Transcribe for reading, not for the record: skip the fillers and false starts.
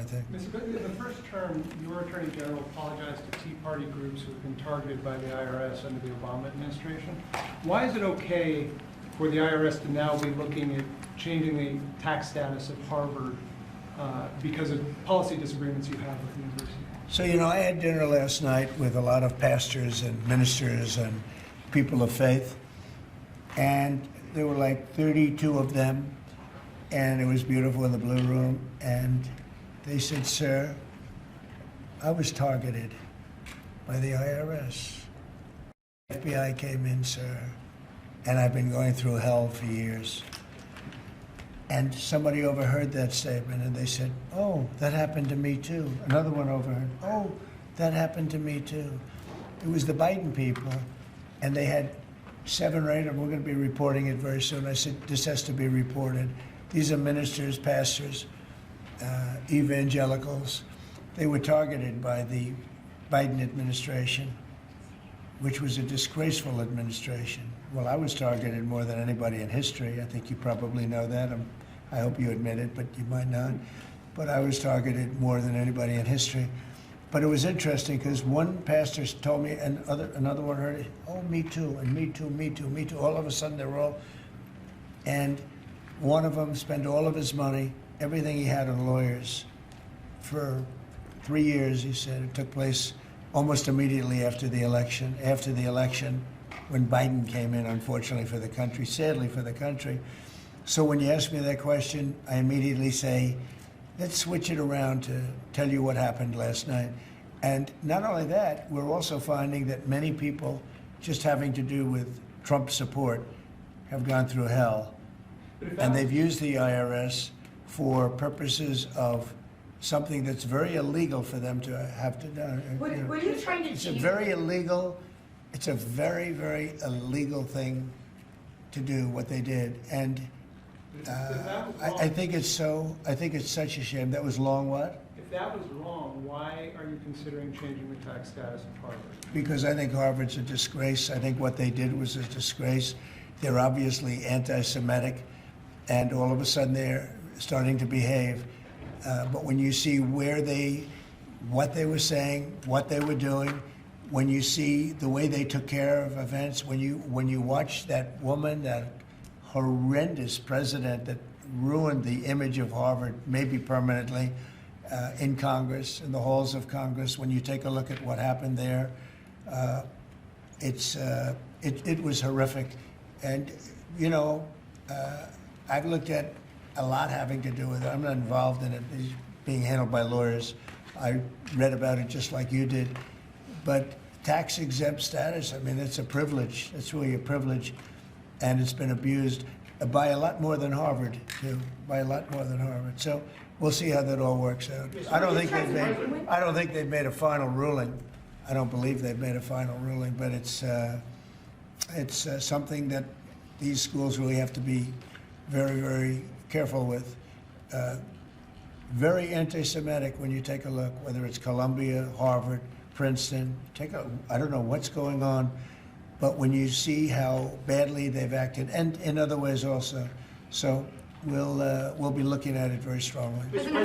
thing. Mr. Booth, in the first term, your Attorney General apologized to Tea Party groups who have been targeted by the IRS under the Obama administration. Why is it okay for the IRS to now be looking at changing the tax status of Harvard because of policy disagreements you have with the university? So, I had dinner last night with a lot of pastors and ministers and people of faith, and there were like 32 of them, and it was beautiful in the Blue Room, and they said, "Sir, I was targeted by the IRS. FBI came in, sir, and I've been going through hell for years." And somebody overheard that statement, and they said, "Oh, that happened to me too." Another one overheard, "Oh, that happened to me too." It was the Biden people, and they had 7 or 8 of them. We're going to be reporting it very soon. I said, this has to be reported. These are ministers, pastors, evangelicals. They were targeted by the Biden administration, which was a disgraceful administration. Well, I was targeted more than anybody in history. I think you probably know that. I hope you admit it, but you might not. But I was targeted more than anybody in history. But it was interesting because one pastor told me, and another one heard it, "Oh, me too, and me too, me too, me too." All of a sudden, they were all, and one of them spent all of his money, everything he had on lawyers, for 3 years, he said. It took place almost immediately after the election. After the election, when Biden came in, unfortunately for the country, sadly for the country. So when you ask me that question, I immediately say, let's switch it around to tell you what happened last night. And not only that, we're also finding that many people just having to do with Trump support have gone through hell. And they've used the IRS for purposes of something that's very illegal for them to have to do. What are you trying to It's a achieve? very illegal, it's a very, very illegal thing to do what they did. And I think it's such a shame. That was long what? If that was wrong, why are you considering changing the tax status of Harvard? Because I think Harvard's a disgrace. I think what they did was a disgrace. They're obviously anti-Semitic, and all of a sudden they're starting to behave. But when you see what they were saying, what they were doing, when you see the way they took care of events, when you watch that woman, that horrendous president that ruined the image of Harvard, maybe permanently, in Congress, in the halls of Congress, when you take a look at what happened there, it was horrific. And, I've looked at a lot having to do with it. I'm not involved in it. It's being handled by lawyers. I read about it just like you did. But tax-exempt status, I mean, it's a privilege. It's really a privilege. And it's been abused by a lot more than Harvard, too, by a lot more than Harvard. So we'll see how that all works out. I don't think they've made a final ruling. I don't believe they've made a final ruling, but it's something that these schools really have to be very, very careful with. Very anti-Semitic when you take a look, whether it's Columbia, Harvard, Princeton. I don't know what's going on, but when you see how badly they've acted, and in other ways also, so we'll be looking at it very strongly.